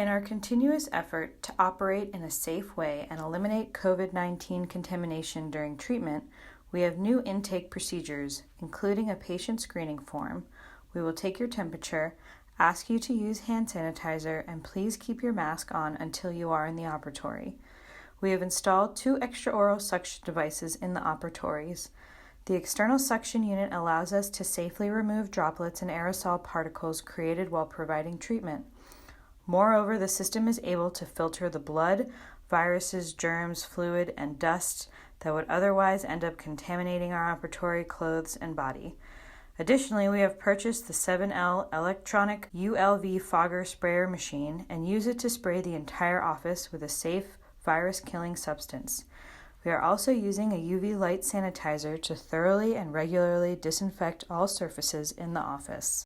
In our continuous effort to operate in a safe way and eliminate COVID-19 contamination during treatment, we have new intake procedures, including a patient screening form. We will take your temperature, ask you to use hand sanitizer, and please keep your mask on until you are in the operatory. We have installed 2 extraoral suction devices in the operatories. The external suction unit allows us to safely remove droplets and aerosol particles created while providing treatment. Moreover, the system is able to filter the blood, viruses, germs, fluid, and dust that would otherwise end up contaminating our operatory clothes and body. Additionally, we have purchased the 7L electronic ULV fogger sprayer machine and use it to spray the entire office with a safe, virus-killing substance. We are also using a UV light sanitizer to thoroughly and regularly disinfect all surfaces in the office.